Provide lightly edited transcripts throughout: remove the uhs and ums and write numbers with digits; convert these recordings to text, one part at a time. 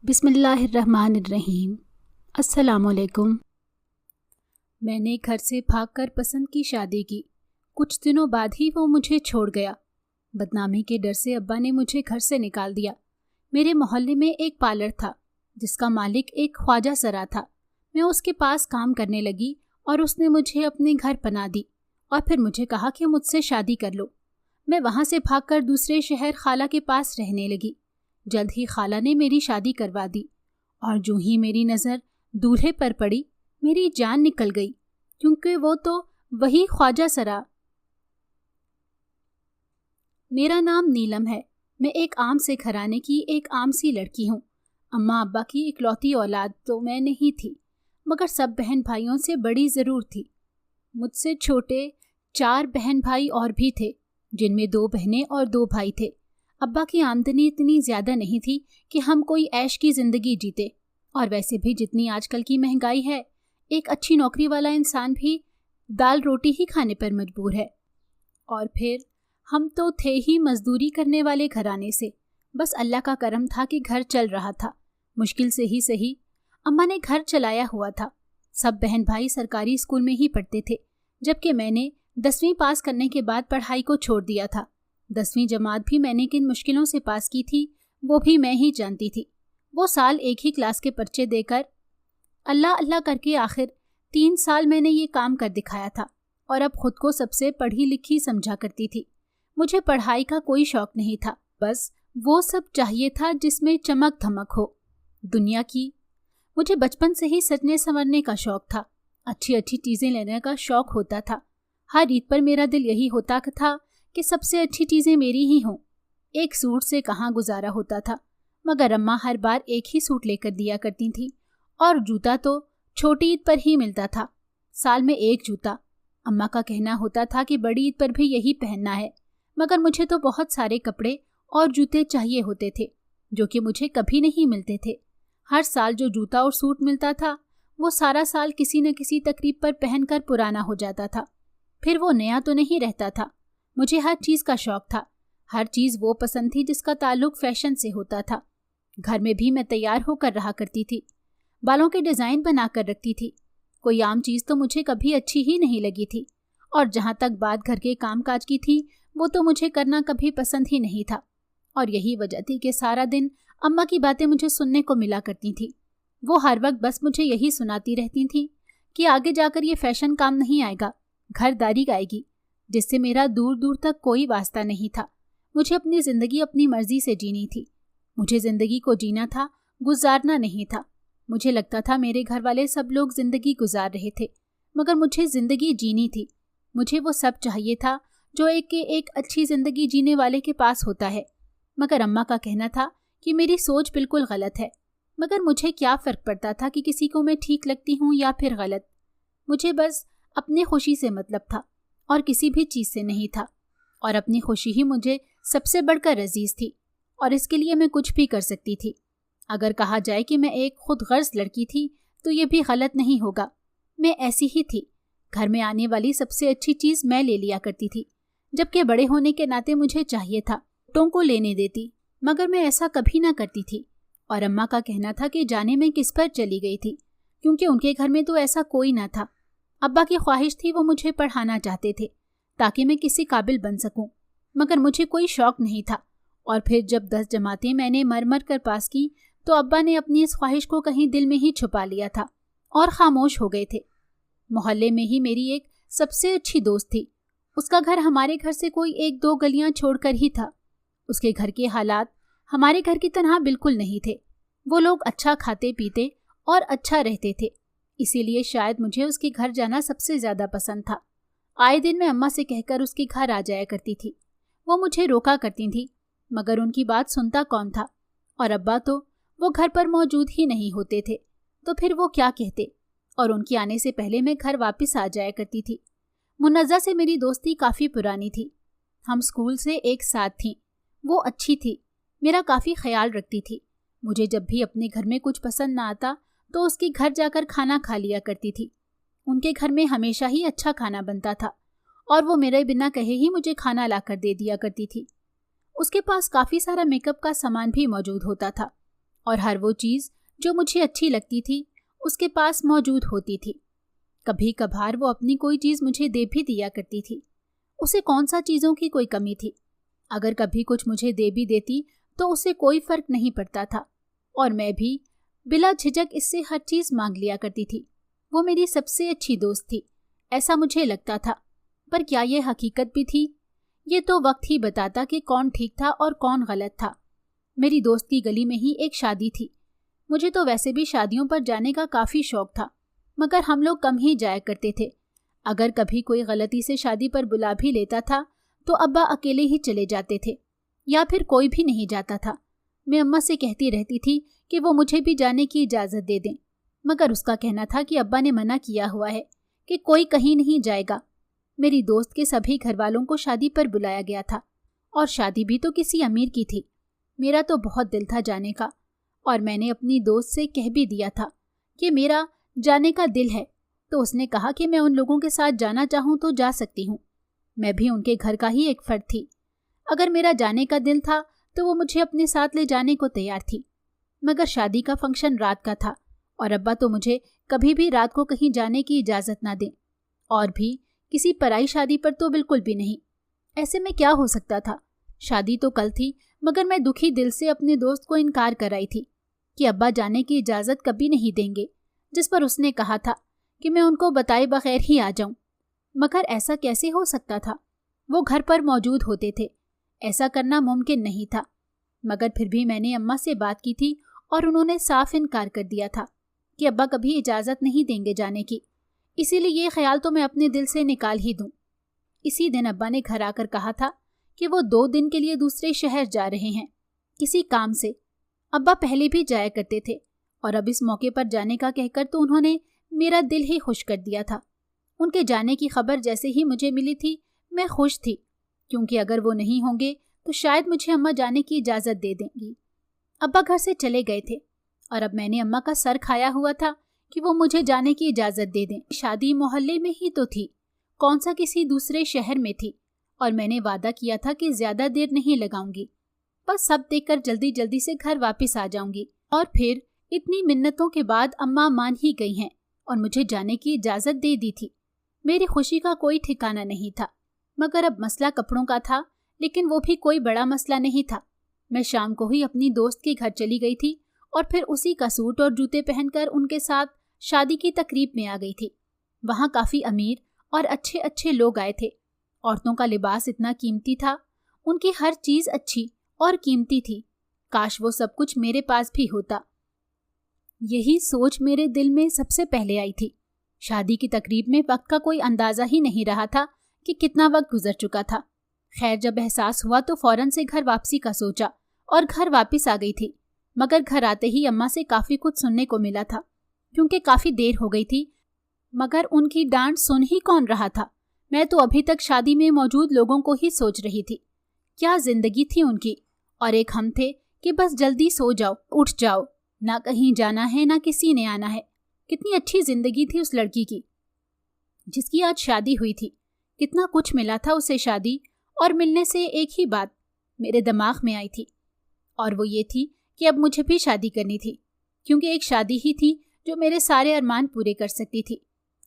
بسم اللہ الرحمن الرحیم۔ السلام علیکم۔ میں نے گھر سے بھاگ کر پسند کی شادی کی۔ کچھ دنوں بعد ہی وہ مجھے چھوڑ گیا۔ بدنامی کے ڈر سے ابا نے مجھے گھر سے نکال دیا۔ میرے محلے میں ایک پارلر تھا جس کا مالک ایک خواجہ سرا تھا۔ میں اس کے پاس کام کرنے لگی اور اس نے مجھے اپنے گھر پناہ دی اور پھر مجھے کہا کہ مجھ سے شادی کر لو۔ میں وہاں سے بھاگ کر دوسرے شہر خالہ کے پاس رہنے لگی۔ جلد ہی خالہ نے میری شادی کروا دی اور جو ہی میری نظر دولہے پر پڑی میری جان نکل گئی، کیونکہ وہ تو وہی خواجہ سرا۔ میرا نام نیلم ہے۔ میں ایک عام سے گھرانے کی ایک عام سی لڑکی ہوں۔ اماں ابا کی اکلوتی اولاد تو میں نہیں تھی، مگر سب بہن بھائیوں سے بڑی ضرور تھی۔ مجھ سے چھوٹے 4 بہن بھائی اور بھی تھے، جن میں 2 بہنیں اور 2 بھائی تھے۔ ابا کی آمدنی اتنی زیادہ نہیں تھی کہ ہم کوئی عیش کی زندگی جیتے، اور ویسے بھی جتنی آج کل کی مہنگائی ہے، ایک اچھی نوکری والا انسان بھی دال روٹی ہی کھانے پر مجبور ہے۔ اور پھر ہم تو تھے ہی مزدوری کرنے والے گھرانے سے۔ بس اللہ کا کرم تھا کہ گھر چل رہا تھا، مشکل سے ہی صحیح۔ اماں نے گھر چلایا ہوا تھا۔ سب بہن بھائی سرکاری اسکول میں ہی پڑھتے تھے، جبکہ میں نے 10ویں پاس کرنے کے بعد پڑھائی کو چھوڑ دیا تھا۔ 10ویں جماعت بھی میں نے کن مشکلوں سے پاس کی تھی وہ بھی میں ہی جانتی تھی۔ وہ سال ایک ہی کلاس کے پرچے دے کر اللہ اللہ کر کے آخر 3 سال میں نے یہ کام کر دکھایا تھا، اور اب خود کو سب سے پڑھی لکھی سمجھا کرتی تھی۔ مجھے پڑھائی کا کوئی شوق نہیں تھا، بس وہ سب چاہیے تھا جس میں چمک دھمک ہو دنیا کی۔ مجھے بچپن سے ہی سجنے سنورنے کا شوق تھا، اچھی اچھی چیزیں لینے کا شوق ہوتا تھا۔ ہر عید پر میرا دل یہی ہوتا تھا کہ سب سے اچھی چیزیں میری ہی ہوں۔ ایک سوٹ سے کہاں گزارا ہوتا تھا، مگر اماں ہر بار ایک ہی سوٹ لے کر دیا کرتی تھیں، اور جوتا تو چھوٹی عید پر ہی ملتا تھا، سال میں 1 جوتا۔ اماں کا کہنا ہوتا تھا کہ بڑی عید پر بھی یہی پہننا ہے، مگر مجھے تو بہت سارے کپڑے اور جوتے چاہیے ہوتے تھے جو کہ مجھے کبھی نہیں ملتے تھے۔ ہر سال جو جوتا اور سوٹ ملتا تھا وہ سارا سال کسی نہ کسی تقریب پر پہن کر پرانا ہو جاتا تھا، پھر وہ نیا تو نہیں رہتا تھا۔ مجھے ہر چیز کا شوق تھا، ہر چیز وہ پسند تھی جس کا تعلق فیشن سے ہوتا تھا۔ گھر میں بھی میں تیار ہو کر رہا کرتی تھی، بالوں کے ڈیزائن بنا کر رکھتی تھی۔ کوئی عام چیز تو مجھے کبھی اچھی ہی نہیں لگی تھی، اور جہاں تک بات گھر کے کام کاج کی تھی وہ تو مجھے کرنا کبھی پسند ہی نہیں تھا، اور یہی وجہ تھی کہ سارا دن اماں کی باتیں مجھے سننے کو ملا کرتی تھیں۔ وہ ہر وقت بس مجھے یہی سناتی رہتی تھیں کہ آگے جا کر یہ فیشن کام نہیں آئے گا، گھر داری آئے گی، جس سے میرا دور دور تک کوئی واسطہ نہیں تھا۔ مجھے اپنی زندگی اپنی مرضی سے جینی تھی، مجھے زندگی کو جینا تھا، گزارنا نہیں تھا۔ مجھے لگتا تھا میرے گھر والے سب لوگ زندگی گزار رہے تھے، مگر مجھے زندگی جینی تھی۔ مجھے وہ سب چاہیے تھا جو ایک اچھی زندگی جینے والے کے پاس ہوتا ہے، مگر اماں کا کہنا تھا کہ میری سوچ بالکل غلط ہے۔ مگر مجھے کیا فرق پڑتا تھا کہ کسی کو میں ٹھیک لگتی ہوں یا پھر غلط؟ مجھے بس اپنی خوشی سے مطلب تھا اور کسی بھی چیز سے نہیں تھا، اور اپنی خوشی ہی مجھے سب سے بڑھ کر عزیز تھی، اور اس کے لیے میں کچھ بھی کر سکتی تھی۔ اگر کہا جائے کہ میں ایک خود غرض لڑکی تھی تو یہ بھی غلط نہیں ہوگا، میں ایسی ہی تھی۔ گھر میں آنے والی سب سے اچھی چیز میں لے لیا کرتی تھی، جبکہ بڑے ہونے کے ناطے مجھے چاہیے تھا ٹوں کو لینے دیتی، مگر میں ایسا کبھی نہ کرتی تھی۔ اور اماں کا کہنا تھا کہ جانے میں کس پر چلی گئی تھی، کیونکہ ان کے گھر میں تو ایسا کوئی نہ تھا۔ ابا کی خواہش تھی وہ مجھے پڑھانا چاہتے تھے تاکہ میں کسی قابل بن سکوں، مگر مجھے کوئی شوق نہیں تھا۔ اور پھر جب 10 جماعتیں میں نے مر کر پاس کی تو ابا نے اپنی اس خواہش کو کہیں دل میں ہی چھپا لیا تھا اور خاموش ہو گئے تھے۔ محلے میں ہی میری ایک سب سے اچھی دوست تھی، اس کا گھر ہمارے گھر سے کوئی 1-2 گلیاں چھوڑ کر ہی تھا۔ اس کے گھر کے حالات ہمارے گھر کی طرح بالکل نہیں تھے، وہ لوگ اچھا کھاتے پیتے اور اچھا رہتے تھے، اسی لیے شاید مجھے اس کے گھر جانا سب سے زیادہ پسند تھا۔ آئے دن میں اماں سے کہہ کر اس کے گھر آ جایا کرتی تھی، وہ مجھے روکا کرتی تھی، مگر ان کی بات سنتا کون تھا، اور ابا تو وہ گھر پر موجود ہی نہیں ہوتے تھے، تو پھر وہ کیا کہتے، اور ان کے آنے سے پہلے میں گھر واپس آ جایا کرتی تھی۔ منزہ سے میری دوستی کافی پرانی تھی، ہم اسکول سے ایک ساتھ تھیں۔ وہ اچھی تھی، میرا کافی خیال رکھتی تھی۔ مجھے جب بھی اپنے گھر میں کچھ پسند نہ آتا تو اس کے گھر جا کر کھانا کھا لیا کرتی تھی۔ ان کے گھر میں ہمیشہ ہی اچھا کھانا بنتا تھا، اور وہ میرے بنا کہے ہی مجھے کھانا لا کر دے دیا کرتی تھی۔ اس کے پاس کافی سارا میک اپ کا سامان بھی موجود ہوتا تھا، और हर वो चीज़ जो मुझे अच्छी लगती थी उसके पास मौजूद होती थी। कभी कभार वो अपनी कोई चीज़ मुझे दे भी दिया करती थी। उसे कौन सा चीज़ों की कोई कमी थी। अगर कभी कुछ मुझे दे भी देती तो उससे कोई फ़र्क नहीं पड़ता था, और मैं भी बिला झिझक इससे हर चीज़ मांग लिया करती थी। वो मेरी सबसे अच्छी दोस्त थी, ऐसा मुझे लगता था। पर क्या ये हकीकत भी थी? ये तो वक्त ही बताता कि कौन ठीक था और कौन गलत था। मेरी दोस्त की गली में ही एक शादी थी। मुझे तो वैसे भी शादियों पर जाने का काफ़ी शौक था, मगर हम लोग कम ही जाया करते थे। अगर कभी कोई गलती से शादी पर बुला भी लेता था तो अब्बा अकेले ही चले जाते थे, या फिर कोई भी नहीं जाता था। मैं अम्मा से कहती रहती थी कि वो मुझे भी जाने की इजाज़त दे दें, मगर उसका कहना था कि अब्बा ने मना किया हुआ है कि कोई कहीं नहीं जाएगा। मेरी दोस्त के सभी घर वालों को शादी पर बुलाया गया था, और शादी भी तो किसी अमीर की थी। मेरा तो बहुत दिल था जाने का, और मैंने अपनी दोस्त से कह भी दिया था कि मेरा जाने का दिल है। तो उसने कहा कि मैं उन लोगों के साथ जाना चाहूँ तो जा सकती हूँ। मैं भी उनके घर का ही एक फर्द थी। अगर मेरा जाने का दिल था तो वो मुझे अपने साथ ले जाने को तैयार थी, मगर शादी का फंक्शन रात का था, और अब्बा तो मुझे कभी भी रात को कहीं जाने की इजाज़त ना दें, और भी किसी पराई शादी पर तो बिल्कुल भी नहीं। ऐसे में क्या हो सकता था? शादी तो कल थी, मगर मैं दुखी दिल से अपने दोस्त को इनकार कराई थी कि अब्बा जाने की इजाज़त कभी नहीं देंगे, जिस पर उसने कहा था कि मैं उनको बताए बगैर ही आ जाऊं। मगर ऐसा कैसे हो सकता था? वो घर पर मौजूद होते थे, ऐसा करना मुमकिन नहीं था। मगर फिर भी मैंने अम्मा से बात की थी और उन्होंने साफ इनकार कर दिया था कि अब्बा कभी इजाज़त नहीं देंगे जाने की। इसीलिए ये ख्याल तो मैं अपने दिल से निकाल ही दूं। इसी दिन अब्बा ने घर आकर कहा था कि वो 2 दिन के लिए दूसरे शहर जा रहे हैं किसी काम से। अब्बा पहले भी जाया करते थे, और अब इस मौके पर जाने का कहकर तो उन्होंने मेरा दिल ही खुश कर दिया था। उनके जाने की खबर जैसे ही मुझे मिली थी मैं खुश थी, क्योंकि अगर वो नहीं होंगे तो शायद मुझे अम्मा जाने की इजाज़त दे देंगी। अब्बा घर से चले गए थे, और अब मैंने अम्मा का सर खाया हुआ था कि वो मुझे जाने की इजाज़त दे दें। शादी मोहल्ले में ही तो थी, कौन सा किसी दूसरे शहर में थी, और मैंने वादा किया था कि ज़्यादा देर नहीं लगाऊंगी, बस सब देखकर जल्दी जल्दी से घर वापस आ जाऊंगी। और फिर इतनी मिन्नतों के बाद अम्मा मान ही गई हैं और मुझे जाने की इजाज़त दे दी थी। मेरी खुशी का कोई ठिकाना नहीं था। मगर अब मसला कपड़ों का था, लेकिन वो भी कोई बड़ा मसला नहीं था। मैं शाम को ही अपनी दोस्त के घर चली गई थी, और फिर उसी का सूट और जूते पहनकर उनके साथ शादी की तकरीब में आ गई थी। वहाँ काफ़ी अमीर और अच्छे अच्छे लोग आए थे। औरतों का लिबास इतना कीमती था, उनकी हर चीज़ अच्छी और कीमती थी। काश वो सब कुछ मेरे पास भी होता। यही सोच मेरे दिल में सबसे पहले आई थी। शादी की तकरीब में वक्त का कोई अंदाज़ा ही नहीं रहा था कि कितना वक्त गुजर चुका था। खैर, जब एहसास हुआ तो फौरन से घर वापसी का सोचा और घर वापस आ गई थी। मगर घर आते ही अम्मा से काफ़ी कुछ सुनने को मिला था, क्योंकि काफ़ी देर हो गई थी। मगर उनकी डांट सुन ही कौन रहा था? मैं तो अभी तक शादी में मौजूद लोगों को ही सोच रही थी। क्या जिंदगी थी उनकी, और एक हम थे कि बस जल्दी सो जाओ, उठ जाओ, ना कहीं जाना है ना किसी ने आना है। कितनी अच्छी जिंदगी थी उस लड़की की जिसकी आज शादी हुई थी। कितना कुछ मिला था उसे शादी और मिलने से। एक ही बात मेरे दिमाग में आई थी, और वो ये थी कि अब मुझे भी शादी करनी थी, क्योंकि एक शादी ही थी जो मेरे सारे अरमान पूरे कर सकती थी।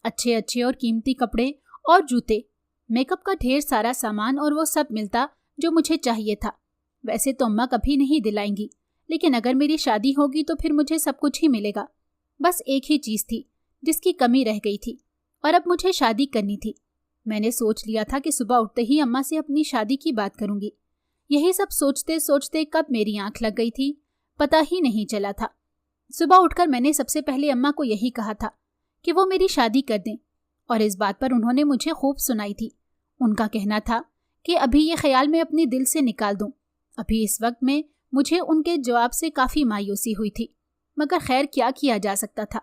अच्छे अच्छे और कीमती कपड़े और जूते, मेकअप का ढेर सारा सामान, और वो सब मिलता जो मुझे चाहिए था। वैसे तो अम्मा कभी नहीं दिलाएंगी, लेकिन अगर मेरी शादी होगी तो फिर मुझे सब कुछ ही मिलेगा। बस एक ही चीज़ थी जिसकी कमी रह गई थी, और अब मुझे शादी करनी थी। मैंने सोच लिया था कि सुबह उठते ही अम्मा से अपनी शादी की बात करूंगी। यही सब सोचते सोचते कब मेरी आंख लग गई थी पता ही नहीं चला था। सुबह उठकर मैंने सबसे पहले अम्मा को यही कहा था कि वो मेरी शादी कर दें, और इस बात पर उन्होंने मुझे खूब सुनाई थी। उनका कहना था कि अभी ये ख्याल मैं अपने दिल से निकाल दूं। अभी इस वक्त में मुझे उनके जवाब से काफ़ी मायूसी हुई थी, मगर खैर क्या किया जा सकता था।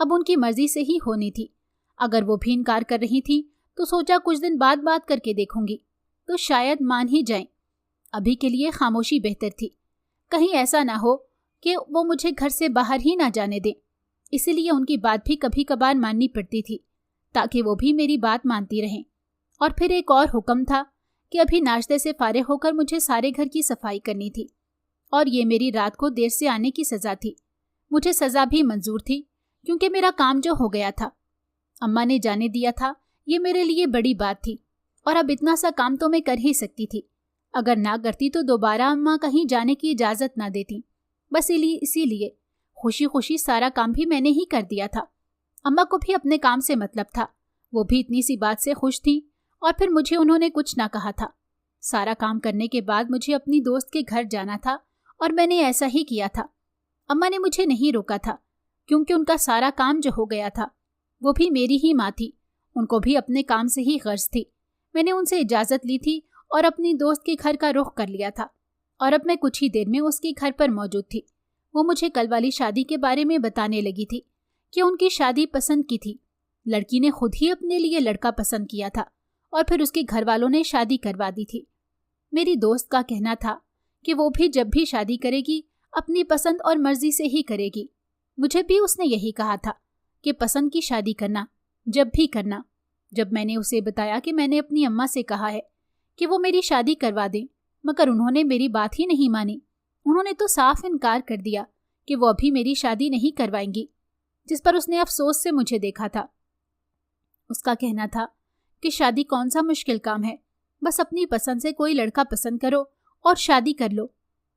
अब उनकी मर्जी से ही होनी थी। अगर वो भी इनकार कर रही थी तो सोचा कुछ दिन बाद बात करके देखूंगी, तो शायद मान ही जाएं। अभी के लिए खामोशी बेहतर थी। कहीं ऐसा ना हो कि वो मुझे घर से बाहर ही ना जाने दें। इसीलिए उनकी बात भी कभी कभार माननी पड़ती थी, ताकि वो भी मेरी बात मानती रहें। और फिर एक और हुक्म था कि अभी नाश्ते से फारिग होकर मुझे सारे घर की सफाई करनी थी, और ये मेरी रात को देर से आने की सज़ा थी। मुझे सज़ा भी मंजूर थी क्योंकि मेरा काम जो हो गया था, अम्मा ने जाने दिया था, ये मेरे लिए बड़ी बात थी। और अब इतना सा काम तो मैं कर ही सकती थी। अगर ना करती तो दोबारा अम्मा कहीं जाने की इजाज़त ना देती। बस इसीलिए खुशी खुशी सारा काम भी मैंने ही कर दिया था। अम्मा को भी अपने काम से मतलब था, वो भी इतनी सी बात से खुश थी। और फिर मुझे उन्होंने कुछ ना कहा था। सारा काम करने के बाद मुझे अपनी दोस्त के घर जाना था और मैंने ऐसा ही किया था। अम्मा ने मुझे नहीं रोका था क्योंकि उनका सारा काम जो हो गया था, वो भी मेरी ही माँ थी, उनको भी अपने काम से ही गर्ज थी। मैंने उनसे इजाज़त ली थी और अपनी दोस्त के घर का रुख कर लिया था और अब मैं कुछ ही देर में उसके घर पर मौजूद थी। वो मुझे कल वाली शादी के बारे में बताने लगी थी कि उनकी शादी पसंद की थी। लड़की ने खुद ही अपने लिए लड़का पसंद किया था और फिर उसके घर वालों ने शादी करवा दी थी। मेरी दोस्त का कहना था कि वो भी जब भी शादी करेगी अपनी पसंद और मर्जी से ही करेगी। मुझे भी उसने यही कहा था कि पसंद की शादी करना, जब भी करना। जब मैंने उसे बताया कि मैंने अपनी अम्मा से कहा है कि वो मेरी शादी करवा दें, मगर उन्होंने मेरी बात ही नहीं मानी। उन्होंने तो साफ इनकार कर दिया कि वो अभी मेरी शादी नहीं करवाएंगी, जिस पर उसने अफसोस से मुझे देखा था। उसका कहना था कि शादी कौन सा मुश्किल काम है, बस अपनी पसंद से कोई लड़का पसंद करो और शादी कर लो।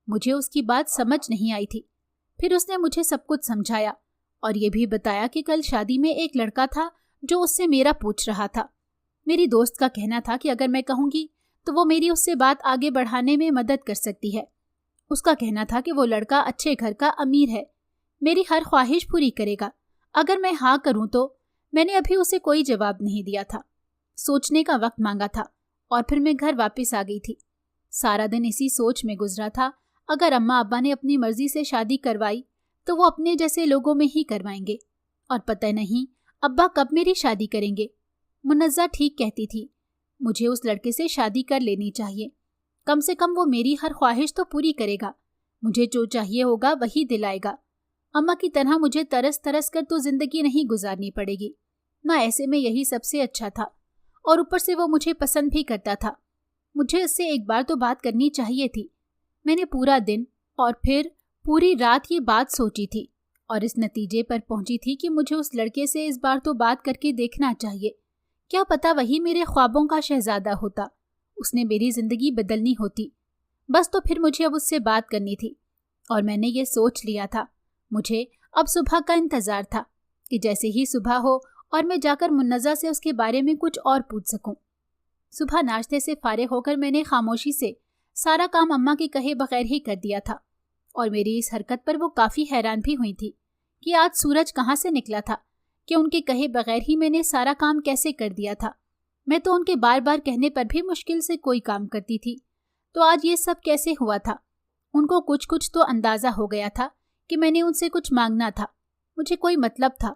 मुझे उसकी बात समझ नहीं आई थी। फिर उसने मुझे सब कुछ समझाया और ये भी बताया कि कल शादी में एक लड़का था जो उससे मेरा पूछ रहा था। मेरी दोस्त का कहना था कि अगर मैं कहूँगी तो वो मेरी उससे बात आगे बढ़ाने में मदद कर सकती है। उसका कहना था कि वो लड़का अच्छे घर का अमीर है, मेरी हर ख्वाहिश पूरी करेगा अगर मैं हाँ करूँ तो। मैंने अभी उसे कोई जवाब नहीं दिया था, सोचने का वक्त मांगा था और फिर मैं घर वापस आ गई थी। सारा दिन इसी सोच में गुजरा था, अगर अम्मा अब्बा ने अपनी मर्जी से शादी करवाई तो वो अपने जैसे लोगों में ही करवाएंगे और पता नहीं अब्बा कब मेरी शादी करेंगे। मुन्नज़्ज़ा ठीक कहती थी, मुझे उस लड़के से शादी कर लेनी चाहिए। कम से कम वो मेरी हर ख्वाहिश तो पूरी करेगा, मुझे जो चाहिए होगा वही दिलाएगा। अम्मा की तरह मुझे तरस तरस कर तो जिंदगी नहीं गुजारनी पड़ेगी ना। ऐसे में यही सबसे अच्छा था और ऊपर से वो मुझे पसंद भी करता था। मुझे इससे एक बार तो बात करनी चाहिए थी। मैंने पूरा दिन और फिर पूरी रात ये बात सोची थी और इस नतीजे पर पहुंची थी कि मुझे उस लड़के से इस बार तो बात करके देखना चाहिए। क्या पता वही मेरे ख्वाबों का शहजादा होता, उसने मेरी जिंदगी बदलनी होती। बस तो फिर मुझे अब उससे बात करनी थी और मैंने ये सोच लिया था। मुझे अब सुबह का इंतज़ार था कि जैसे ही सुबह हो और मैं जाकर मुन्नज़्ज़ा से उसके बारे में कुछ और पूछ सकूं। सुबह नाश्ते से फारिग होकर मैंने खामोशी से सारा काम अम्मा के कहे बगैर ही कर दिया था और मेरी इस हरकत पर वो काफ़ी हैरान भी हुई थी कि आज सूरज कहाँ से निकला था कि उनके कहे बगैर ही मैंने सारा काम कैसे कर दिया था। मैं तो उनके बार बार कहने पर भी मुश्किल से कोई काम करती थी, तो आज ये सब कैसे हुआ था। उनको कुछ कुछ तो अंदाज़ा हो गया था कि मैंने उनसे कुछ मांगना था, मुझे कोई मतलब था।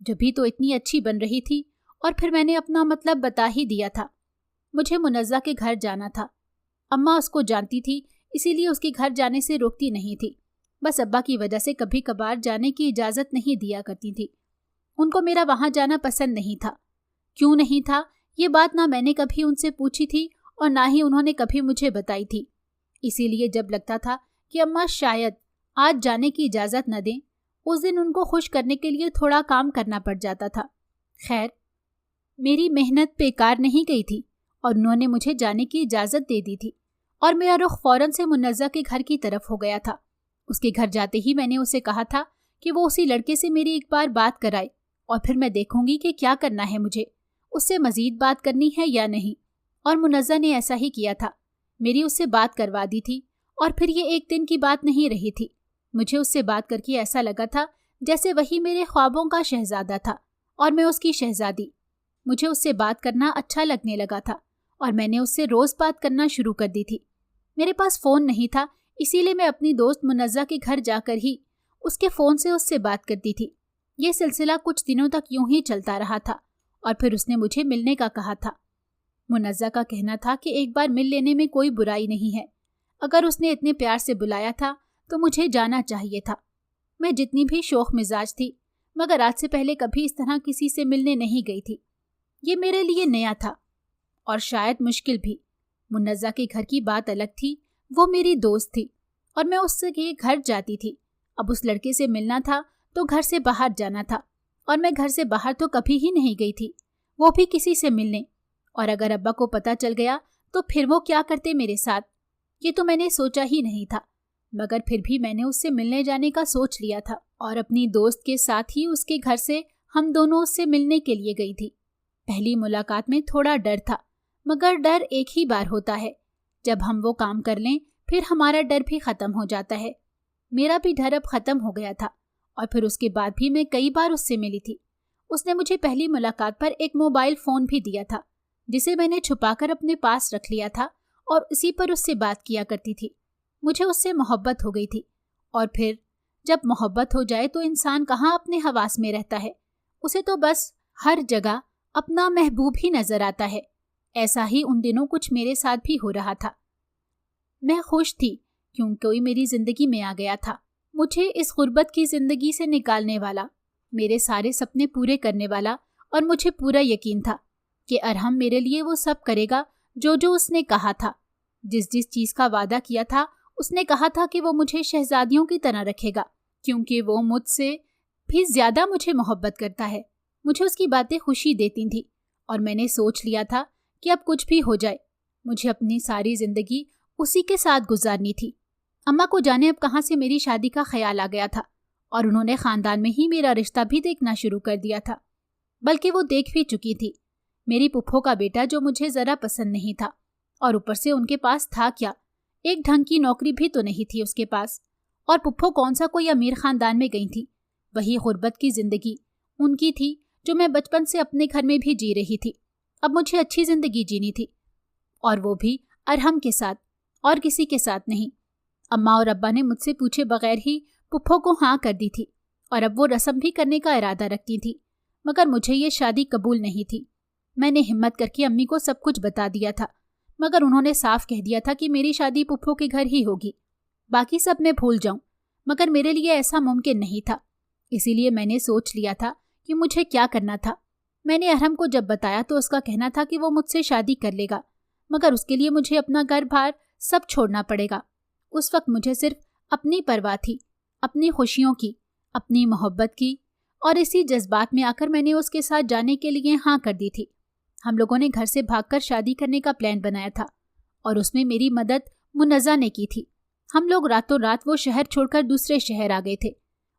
जब भी तो इतनी अच्छी बन रही थी और फिर मैंने अपना मतलब बता ही दिया था। मुझे मुन्नज़्ज़ा के घर जाना था। अम्मा उसको जानती थी, इसीलिए उसके घर जाने से रोकती नहीं थी। बस अब्बा की वजह से कभी कभार जाने की इजाज़त नहीं दिया करती थी। उनको मेरा वहाँ जाना पसंद नहीं था। क्यों नहीं था, ये बात ना मैंने कभी उनसे पूछी थी और ना ही उन्होंने कभी मुझे बताई थी। इसीलिए जब लगता था कि अम्मा शायद आज जाने की इजाज़त न दें, उस दिन उनको खुश करने के लिए थोड़ा काम करना पड़ जाता था। खैर, मेरी मेहनत बेकार नहीं गई थी और उन्होंने मुझे जाने की इजाज़त दे दी थी और मेरा रुख फौरन से मुन्नज़्ज़ा के घर की तरफ हो गया था। उसके घर जाते ही मैंने उसे कहा था कि वो उसी लड़के से मेरी एक बार बात कराए और फिर मैं देखूंगी कि क्या करना है, मुझे उससे मज़ीद बात करनी है या नहीं। और मुन्नज़्ज़ा ने ऐसा ही किया था, मेरी उससे बात करवा दी थी। और फिर ये एक दिन की बात नहीं रही थी। मुझे उससे बात करके ऐसा लगा था जैसे वही मेरे ख्वाबों का शहजादा था और मैं उसकी शहजादी। मुझे उससे बात करना अच्छा लगने लगा था और मैंने उससे रोज़ बात करना शुरू कर दी थी। मेरे पास फ़ोन नहीं था, इसीलिए मैं अपनी दोस्त मुन्नज़्ज़ा के घर जाकर ही उसके फ़ोन से उससे बात करती थी। ये सिलसिला कुछ दिनों तक यूं ही चलता रहा था और फिर उसने मुझे मिलने का कहा था। मुन्नज़्ज़ा का कहना था कि एक बार मिल लेने में कोई बुराई नहीं है। अगर उसने इतने प्यार से बुलाया था तो मुझे जाना चाहिए था। मैं जितनी भी शौक मिजाज थी, मगर आज से पहले कभी इस तरह किसी से मिलने नहीं गई थी। ये मेरे लिए नया था और शायद मुश्किल भी। मुन्नज़्ज़ा के घर की बात अलग थी, वो मेरी दोस्त थी और मैं उससे घर जाती थी। अब उस लड़के से मिलना था तो घर से बाहर जाना था, और मैं घर से बाहर तो कभी ही नहीं गई थी, वो भी किसी से मिलने। और अगर अब्बा को पता चल गया तो फिर वो क्या करते मेरे साथ, ये तो मैंने सोचा ही नहीं था। मगर फिर भी मैंने उससे मिलने जाने का सोच लिया था, और अपनी दोस्त के साथ ही उसके घर से हम दोनों उससे मिलने के लिए गई थी। पहली मुलाकात में थोड़ा डर था, मगर डर एक ही बार होता है, जब हम वो काम कर लें फिर हमारा डर भी खत्म हो जाता है। मेरा भी डर अब खत्म हो गया था, और फिर उसके बाद भी मैं कई बार उससे मिली थी। उसने मुझे पहली मुलाकात पर एक मोबाइल फ़ोन भी दिया था, जिसे मैंने छुपाकर अपने पास रख लिया था और उसी पर उससे बात किया करती थी। मुझे उससे मोहब्बत हो गई थी, और फिर जब मोहब्बत हो जाए तो इंसान कहाँ अपने हवास में रहता है, उसे तो बस हर जगह अपना महबूब ही नजर आता है। ऐसा ही उन दिनों कुछ मेरे साथ भी हो रहा था। मैं खुश थी क्योंकि कोई मेरी जिंदगी में आ गया था, मुझे इस गुर्बत की जिंदगी से निकालने वाला, मेरे सारे सपने पूरे करने वाला। और मुझे पूरा यकीन था कि अरहम मेरे लिए वो सब करेगा जो जो उसने कहा था, जिस जिस चीज़ का वादा किया था। उसने कहा था कि वो मुझे शहजादियों की तरह रखेगा, क्योंकि वो मुझसे भी ज़्यादा मुझे मोहब्बत करता है। मुझे उसकी बातें खुशी देती थी, और मैंने सोच लिया था कि अब कुछ भी हो जाए, मुझे अपनी सारी ज़िंदगी उसी के साथ गुजारनी थी। अम्मा को जाने अब कहाँ से मेरी शादी का ख्याल आ गया था, और उन्होंने ख़ानदान में ही मेरा रिश्ता भी देखना शुरू कर दिया था। बल्कि वो देख भी चुकी थी। मेरी पुप्पो का बेटा जो मुझे ज़रा पसंद नहीं था, और ऊपर से उनके पास था क्या, एक ढंग की नौकरी भी तो नहीं थी उसके पास। और पुप्पो कौन सा कोई अमीर ख़ानदान में गई थी, वही गुर्बत की ज़िंदगी उनकी थी जो मैं बचपन से अपने घर में भी जी रही थी। अब मुझे अच्छी ज़िंदगी जीनी थी, और वो भी अरहम के साथ, और किसी के साथ नहीं। अम्मा और अब्बा ने मुझसे पूछे बगैर ही पुप्पो को हाँ कर दी थी, और अब वो रस्म भी करने का इरादा रखती थी। मगर मुझे ये शादी कबूल नहीं थी। मैंने हिम्मत करके अम्मी को सब कुछ बता दिया था, मगर उन्होंने साफ कह दिया था कि मेरी शादी पुप्पो के घर ही होगी, बाकी सब मैं भूल जाऊं। मगर मेरे लिए ऐसा मुमकिन नहीं था, इसीलिए मैंने सोच लिया था कि मुझे क्या करना था। मैंने अरहम को जब बताया तो उसका कहना था कि वो मुझसे शादी कर लेगा, मगर उसके लिए मुझे अपना घर बार सब छोड़ना पड़ेगा। उस वक्त मुझे सिर्फ अपनी परवाह थी, अपनी खुशियों की, अपनी मोहब्बत की, और इसी जज्बात में आकर मैंने उसके साथ जाने के लिए हाँ कर दी थी। हम लोगों ने घर से भागकर शादी करने का प्लान बनाया था, और उसमें मेरी मदद मुन्नज़ा ने की थी। हम लोग रातों रात वो शहर छोड़कर दूसरे शहर आ गए थे।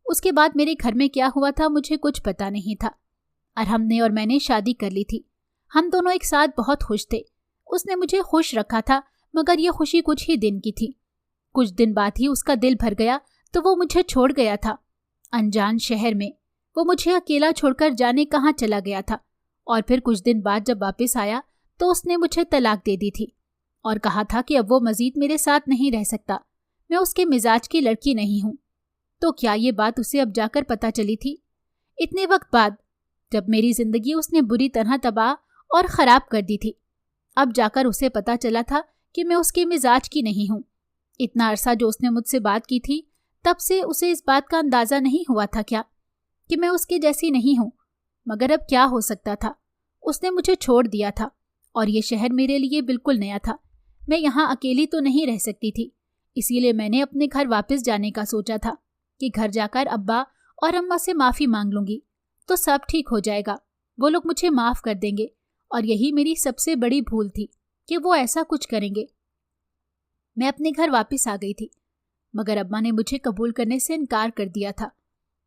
उसके बाद मेरे घर में क्या हुआ था मुझे कुछ पता नहीं था। अरहम ने और मैंने शादी कर ली थी। हम दोनों एक साथ बहुत खुश थे। उसने मुझे खुश रखा था, मगर यह खुशी कुछ ही दिन की थी। कुछ दिन बाद ही उसका दिल भर गया तो वो मुझे छोड़ गया था। अनजान शहर में वो मुझे अकेला छोड़कर जाने कहाँ चला गया था, और फिर कुछ दिन बाद जब वापस आया तो उसने मुझे तलाक दे दी थी, और कहा था कि अब वो मजीद मेरे साथ नहीं रह सकता, मैं उसके मिजाज की लड़की नहीं हूँ। तो क्या ये बात उसे अब जाकर पता चली थी? इतने वक्त बाद, जब मेरी जिंदगी उसने बुरी तरह तबाह और ख़राब कर दी थी, अब जाकर उसे पता चला था कि मैं उसके मिजाज की नहीं हूँ। इतना अरसा जो उसने मुझसे बात की थी, तब से उसे इस बात का अंदाज़ा नहीं हुआ था क्या कि मैं उसके जैसी नहीं हूँ। मगर अब क्या हो सकता था, उसने मुझे छोड़ दिया था, और ये शहर मेरे लिए बिल्कुल नया था। मैं यहाँ अकेली तो नहीं रह सकती थी, इसीलिए मैंने अपने घर वापस जाने का सोचा था कि घर जाकर अब्बा और अम्मा से माफ़ी मांग लूँगी तो सब ठीक हो जाएगा, वो लोग मुझे माफ़ कर देंगे। और यही मेरी सबसे बड़ी भूल थी कि वो ऐसा कुछ करेंगे। मैं अपने घर वापस आ गई थी, मगर अम्मा ने मुझे कबूल करने से इनकार कर दिया था।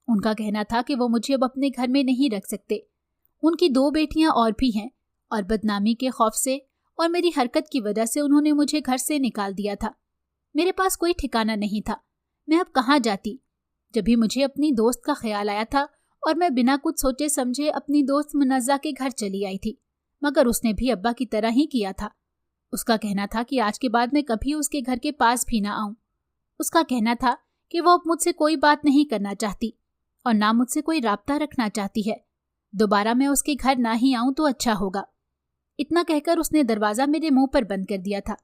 उनका कहना था कि वो मुझे अब अपने घर में नहीं रख सकते। उनकी 2 बेटियां और भी हैं, और बदनामी के खौफ से और मेरी हरकत की वजह से उन्होंने मुझे घर से निकाल दिया था। मेरे पास कोई ठिकाना नहीं था, मैं अब कहाँ जाती। जब भी मुझे अपनी दोस्त का ख्याल आया था, और मैं बिना कुछ सोचे समझे अपनी दोस्त मुन्नज़ा के घर चली आई थी, मगर उसने भी अब्बा की तरह ही किया था। उसका कहना था कि आज के बाद मैं कभी उसके घर के पास भी ना आऊं। उसका कहना था कि वो अब मुझसे कोई बात नहीं करना चाहती, और ना मुझसे कोई राब्ता रखना चाहती है। दोबारा मैं उसके घर ना ही आऊं तो अच्छा होगा। इतना कहकर उसने दरवाज़ा मेरे मुंह पर बंद कर दिया था।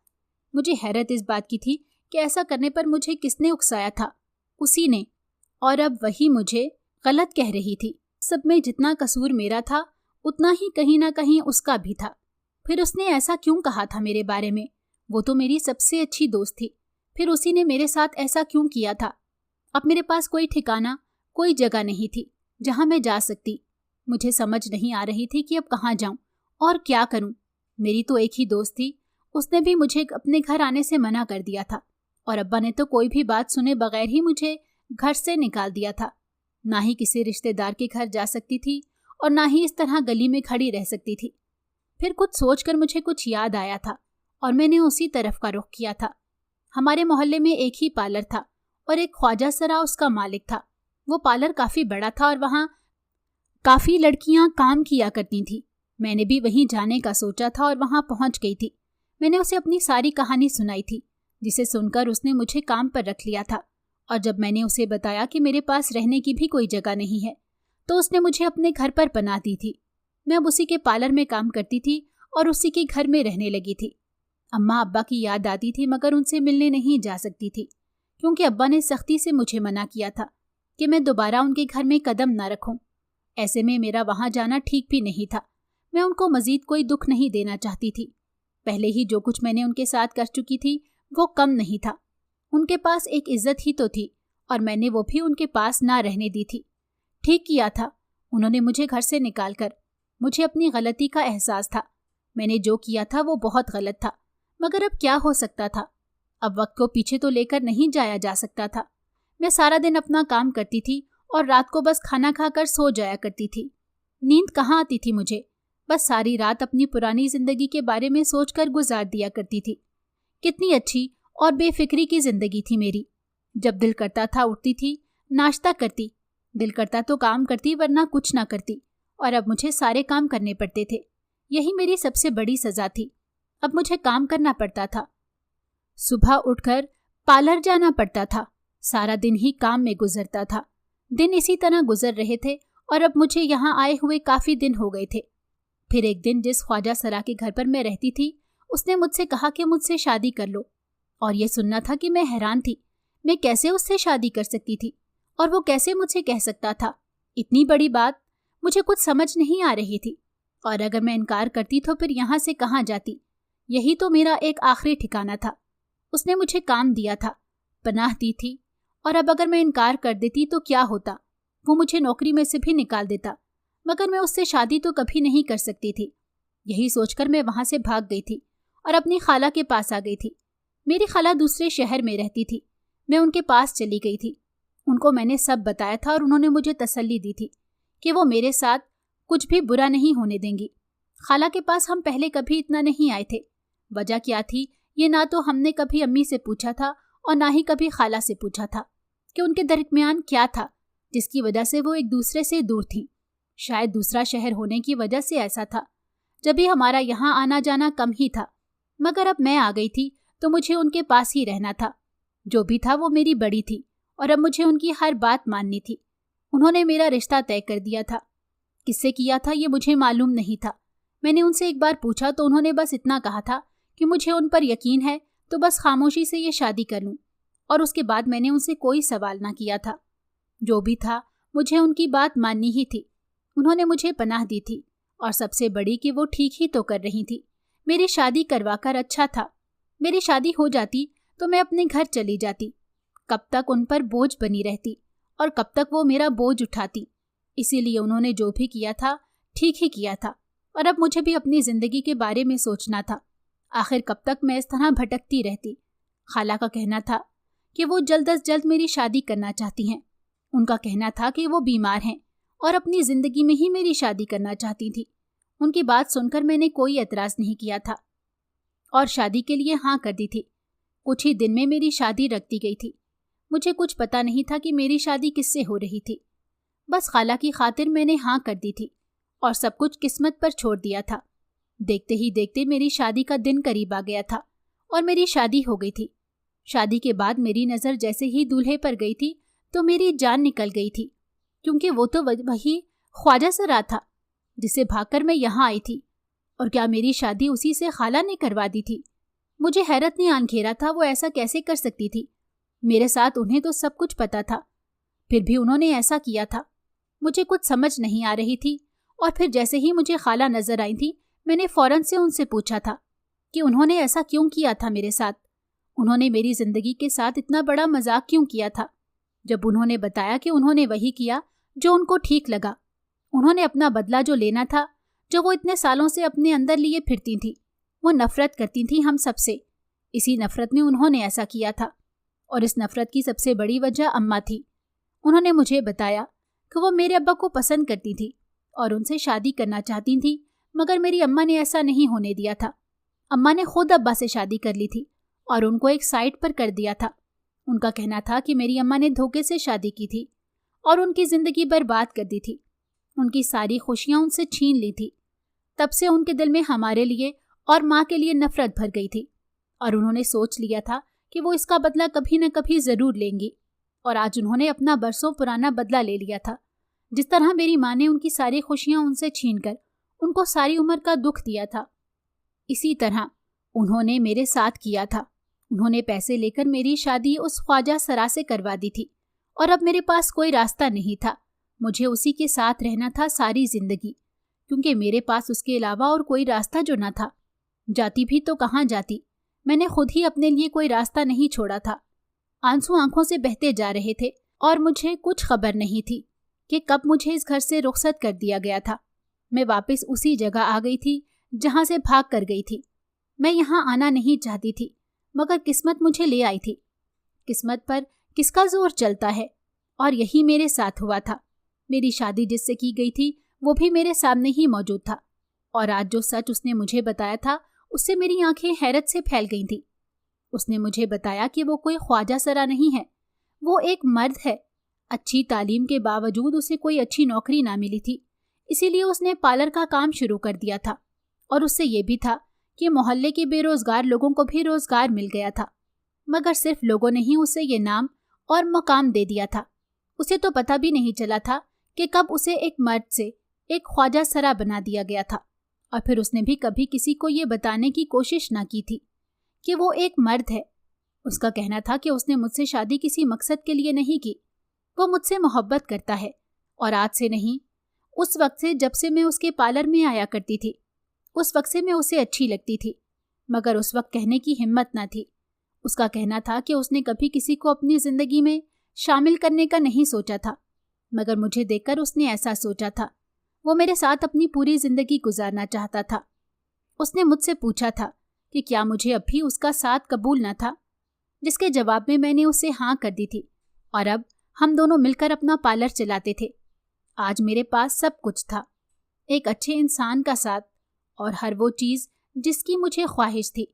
मुझे हैरत इस बात की थी कि ऐसा करने पर मुझे किसने उकसाया था। उसी ने, और अब वही मुझे गलत कह रही थी। सब में जितना कसूर मेरा था, उतना ही कहीं ना कहीं उसका भी था। फिर उसने ऐसा क्यों कहा था मेरे बारे में? वो तो मेरी सबसे अच्छी दोस्त थी, फिर उसी ने मेरे साथ ऐसा क्यों किया था? अब मेरे पास कोई ठिकाना, कोई जगह नहीं थी जहां मैं जा सकती। मुझे समझ नहीं आ रही थी कि अब कहाँ जाऊं और क्या करूं। मेरी तो एक ही दोस्त थी, उसने भी मुझे अपने घर आने से मना कर दिया था और अब्बा ने तो कोई भी बात सुने बगैर ही मुझे घर से निकाल दिया था। ना ही किसी रिश्तेदार के घर जा सकती थी और ना ही इस तरह गली में खड़ी रह सकती थी। फिर कुछ सोचकर मुझे कुछ याद आया था और मैंने उसी तरफ का रुख किया था। हमारे मोहल्ले में एक ही पार्लर था और एक ख्वाजा सरा उसका मालिक था। वो पार्लर काफ़ी बड़ा था और वहाँ काफ़ी लड़कियाँ काम किया करती थीं। मैंने भी वहीं जाने का सोचा था और वहाँ पहुँच गई थी। मैंने उसे अपनी सारी कहानी सुनाई थी, जिसे सुनकर उसने मुझे काम पर रख लिया था। और जब मैंने उसे बताया कि मेरे पास रहने की भी कोई जगह नहीं है, तो उसने मुझे अपने घर पर पनाह दी थी। मैं अब उसी के पार्लर में काम करती थी और उसी के घर में रहने लगी थी। अम्मा अब्बा की याद आती थी, मगर उनसे मिलने नहीं जा सकती थी, क्योंकि अब्बा ने सख्ती से मुझे मना किया था कि मैं दोबारा उनके घर में कदम न रखूं। ऐसे में मेरा वहां जाना ठीक भी नहीं था। मैं उनको मजीद कोई दुख नहीं देना चाहती थी। पहले ही जो कुछ मैंने उनके साथ कर चुकी थी वो कम नहीं था। उनके पास एक इज्जत ही तो थी और मैंने वो भी उनके पास ना रहने दी थी। ठीक किया था उन्होंने मुझे घर से निकाल कर। मुझे अपनी गलती का एहसास था। मैंने जो किया था वो बहुत गलत था, मगर अब क्या हो सकता था? अब वक्त को पीछे तो लेकर नहीं जाया जा सकता था। मैं सारा दिन अपना काम करती थी और रात को बस खाना खाकर सो जाया करती थी। नींद कहाँ आती थी मुझे? बस सारी रात अपनी पुरानी जिंदगी के बारे में सोचकर गुजार दिया करती थी। कितनी अच्छी और बेफिक्री की जिंदगी थी मेरी। जब दिल करता था उठती थी, नाश्ता करती, दिल करता तो काम करती, वरना कुछ ना करती। और अब मुझे सारे काम करने पड़ते थे। यही मेरी सबसे बड़ी सजा थी। अब मुझे काम करना पड़ता था। सुबह उठकर पार्लर जाना पड़ता था। सारा दिन ही काम में गुजरता था। दिन इसी तरह गुजर रहे थे और अब मुझे यहाँ आए हुए काफ़ी दिन हो गए थे। फिर एक दिन जिस ख्वाजा सरा के घर पर मैं रहती थी, उसने मुझसे कहा कि मुझसे शादी कर लो। और यह सुनना था कि मैं हैरान थी। मैं कैसे उससे शादी कर सकती थी और वो कैसे मुझसे कह सकता था? इतनी बड़ी बात मुझे कुछ समझ नहीं आ रही थी। और अगर मैं इनकार करती तो फिर यहाँ से कहाँ जाती? यही तो मेरा एक आखिरी ठिकाना था। उसने मुझे काम दिया था, पनाह दी थी, और अब अगर मैं इनकार कर देती तो क्या होता? वो मुझे नौकरी में से भी निकाल देता। मगर मैं उससे शादी तो कभी नहीं कर सकती थी। यही सोचकर मैं वहाँ से भाग गई थी और अपनी खाला के पास आ गई थी। मेरी खाला दूसरे शहर में रहती थी। मैं उनके पास चली गई थी। उनको मैंने सब बताया था और उन्होंने मुझे तसल्ली दी थी कि वो मेरे साथ कुछ भी बुरा नहीं होने देंगी। खाला के पास हम पहले कभी इतना नहीं आए थे। वजह क्या थी ये ना तो हमने कभी अम्मी से पूछा था और ना ही कभी खाला से पूछा था कि उनके दरमियान क्या था जिसकी वजह से वो एक दूसरे से दूर थी। शायद दूसरा शहर होने की वजह से ऐसा था। जब भी हमारा यहाँ आना जाना कम ही था। मगर अब मैं आ गई थी तो मुझे उनके पास ही रहना था। जो भी था वो मेरी बड़ी थी और अब मुझे उनकी हर बात माननी थी। उन्होंने मेरा रिश्ता तय कर दिया था। किससे किया था ये मुझे मालूम नहीं था। मैंने उनसे एक बार पूछा तो उन्होंने बस इतना कहा था कि मुझे उन पर यकीन है तो बस खामोशी से ये शादी कर लूं। और उसके बाद मैंने उनसे कोई सवाल ना किया था। जो भी था मुझे उनकी बात माननी ही थी। उन्होंने मुझे पनाह दी थी और सबसे बड़ी कि वो ठीक ही तो कर रही थी। मेरी शादी करवाकर अच्छा था। मेरी शादी हो जाती तो मैं अपने घर चली जाती। कब तक उन पर बोझ बनी रहती और कब तक वो मेरा बोझ उठाती। इसीलिए उन्होंने जो भी किया था ठीक ही किया था। और अब मुझे भी अपनी ज़िंदगी के बारे में सोचना था। आखिर कब तक मैं इस तरह भटकती रहती? खाला का कहना था कि वो जल्द अज जल्द मेरी शादी करना चाहती हैं। उनका कहना था कि वो बीमार हैं और अपनी ज़िंदगी में ही मेरी शादी करना चाहती थी। उनकी बात सुनकर मैंने कोई एतराज़ नहीं किया था और शादी के लिए हाँ कर दी थी। कुछ ही दिन में मेरी शादी रख दी गई थी। मुझे कुछ पता नहीं था कि मेरी शादी किससे हो रही थी। बस खाला की खातिर मैंने हाँ कर दी थी और सब कुछ किस्मत पर छोड़ दिया था। देखते ही देखते मेरी शादी का दिन करीब आ गया था और मेरी शादी हो गई थी। शादी के बाद मेरी नज़र जैसे ही दूल्हे पर गई थी तो मेरी जान निकल गई थी, क्योंकि वो तो वही ख्वाजा सरा था जिसे भागकर मैं यहाँ आई थी। और क्या मेरी शादी उसी से खाला ने करवा दी थी? मुझे हैरत ने आन घेरा था। वो ऐसा कैसे कर सकती थी? मेरे साथ उन्हें तो सब कुछ पता था, फिर भी उन्होंने ऐसा किया था। मुझे कुछ समझ नहीं आ रही थी। और फिर जैसे ही मुझे खाला नजर आई थी मैंने फौरन से उनसे पूछा था कि उन्होंने ऐसा क्यों किया था मेरे साथ। उन्होंने मेरी जिंदगी के साथ इतना बड़ा मजाक क्यों किया था? जब उन्होंने बताया कि उन्होंने वही किया जो उनको ठीक लगा, उन्होंने अपना बदला जो लेना था, जो वो इतने सालों से अपने अंदर लिए फिरती थी। वो नफरत करती थी हम सबसे, इसी नफरत में उन्होंने ऐसा किया था। और इस नफरत की सबसे बड़ी वजह अम्मा थी। उन्होंने मुझे बताया कि वो मेरे अब्बा को पसंद करती थी और उनसे शादी करना चाहती थी, मगर मेरी अम्मा ने ऐसा नहीं होने दिया था। अम्मा ने खुद अब्बा से शादी कर ली थी और उनको एक साइड पर कर दिया था। उनका कहना था कि मेरी अम्मा ने धोखे से शादी की थी और उनकी ज़िंदगी बर्बाद कर दी थी, उनकी सारी खुशियाँ उनसे छीन ली थी। तब से उनके दिल में हमारे लिए और माँ के लिए नफरत भर गई थी और उन्होंने सोच लिया था कि वो इसका बदला कभी न कभी ज़रूर लेंगी। और आज उन्होंने अपना बरसों पुराना बदला ले लिया था। जिस तरह मेरी माँ ने उनकी सारी खुशियाँ उनसे छीनकर उनको सारी उम्र का दुख दिया था, इसी तरह उन्होंने मेरे साथ किया था। उन्होंने पैसे लेकर मेरी शादी उस ख्वाजा सरा से करवा दी थी और अब मेरे पास कोई रास्ता नहीं था। मुझे उसी के साथ रहना था सारी जिंदगी, क्योंकि मेरे पास उसके अलावा और कोई रास्ता जो न था। जाती भी तो कहाँ जाती, मैंने खुद ही अपने लिए कोई रास्ता नहीं छोड़ा था। आंसू आंखों से बहते जा रहे थे और मुझे कुछ खबर नहीं थी कि कब मुझे इस घर से रुखसत कर दिया गया था। मैं वापस उसी जगह आ गई थी जहाँ से भाग कर गई थी। मैं यहाँ आना नहीं चाहती थी, मगर किस्मत मुझे ले आई थी। किस्मत पर किसका जोर चलता है, और यही मेरे साथ हुआ था। मेरी शादी जिससे की गई थी वो भी मेरे सामने ही मौजूद था, और आज जो सच उसने मुझे बताया था उससे मेरी आंखें हैरत से फैल गई थी। उसने मुझे बताया कि वो कोई ख्वाजा सरा नहीं है, वो एक मर्द है। अच्छी तालीम के बावजूद उसे कोई अच्छी नौकरी ना मिली थी, इसीलिए उसने पार्लर का काम शुरू कर दिया था। और उससे ये भी था कि मोहल्ले के बेरोजगार लोगों को भी रोजगार मिल गया था। मगर सिर्फ लोगों ने ही उसे ये नाम और मकाम दे दिया था। उसे तो पता भी नहीं चला था कि कब उसे एक मर्द से एक ख्वाजा सरा बना दिया गया था। और फिर उसने भी कभी किसी को ये बताने की कोशिश ना की थी कि वो एक मर्द है। उसका कहना था कि उसने मुझसे शादी किसी मकसद के लिए नहीं की, वो मुझसे मोहब्बत करता है। और आज से नहीं, उस वक्त से जब से मैं उसके पार्लर में आया करती थी, उस वक्त से मैं उसे अच्छी लगती थी, मगर उस वक्त कहने की हिम्मत ना थी। उसका कहना था कि उसने कभी किसी को अपनी ज़िंदगी में शामिल करने का नहीं सोचा था, मगर मुझे देखकर उसने ऐसा सोचा था। वो मेरे साथ अपनी पूरी ज़िंदगी गुजारना चाहता था। उसने मुझसे पूछा था कि क्या मुझे अब भी उसका साथ कबूल न था, जिसके जवाब में मैंने उसे हाँ कर दी थी। और अब हम दोनों मिलकर अपना पार्लर चलाते थे। आज मेरे पास सब कुछ था, एक अच्छे इंसान का साथ और हर वो चीज़ जिसकी मुझे ख्वाहिश थी।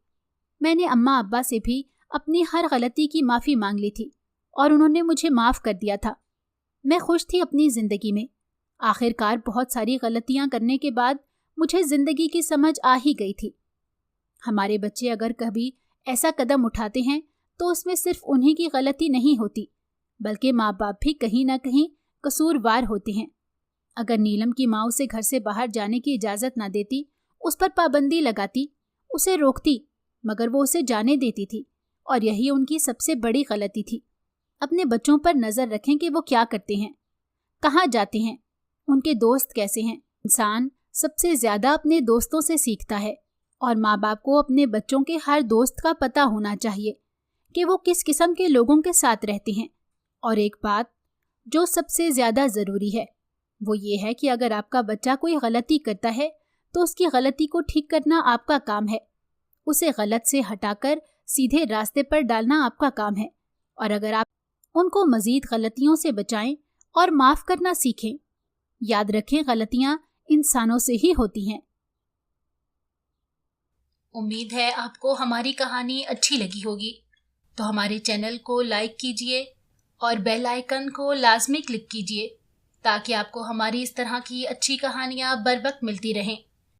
मैंने अम्मा अब्बा से भी अपनी हर गलती की माफ़ी मांग ली थी और उन्होंने मुझे माफ़ कर दिया था। मैं खुश थी अपनी ज़िंदगी में। आखिरकार बहुत सारी गलतियाँ करने के बाद मुझे ज़िंदगी की समझ आ ही गई थी। हमारे बच्चे अगर कभी ऐसा कदम उठाते हैं तो उसमें सिर्फ उन्हीं की गलती नहीं होती, बल्कि माँ बाप भी कहीं ना कहीं कसूरवार होते हैं। अगर नीलम की माँ उसे घर से बाहर जाने की इजाज़त ना देती, उस पर पाबंदी लगाती, उसे रोकती, मगर वो उसे जाने देती थी, और यही उनकी सबसे बड़ी गलती थी। अपने बच्चों पर नज़र रखें कि वो क्या करते हैं, कहाँ जाते हैं, उनके दोस्त कैसे हैं। इंसान सबसे ज़्यादा अपने दोस्तों से सीखता है, और माँ बाप को अपने बच्चों के हर दोस्त का पता होना चाहिए कि वो किस किस्म के लोगों के साथ रहते हैं। और एक बात जो सबसे ज़्यादा ज़रूरी है वो ये है कि अगर आपका बच्चा कोई गलती करता है तो उसकी गलती को ठीक करना आपका काम है। उसे गलत से हटाकर सीधे रास्ते पर डालना आपका काम है। और अगर आप उनको मज़ीद गलतियों से बचाएं और माफ़ करना सीखें, याद रखें गलतियाँ इंसानों से ही होती हैं। उम्मीद है आपको हमारी कहानी अच्छी लगी होगी, तो हमारे चैनल को लाइक कीजिए और बेल आइकन को लाजमी क्लिक कीजिए ताकि आपको हमारी इस तरह की अच्छी कहानियाँ बर वक्त मिलती रहें।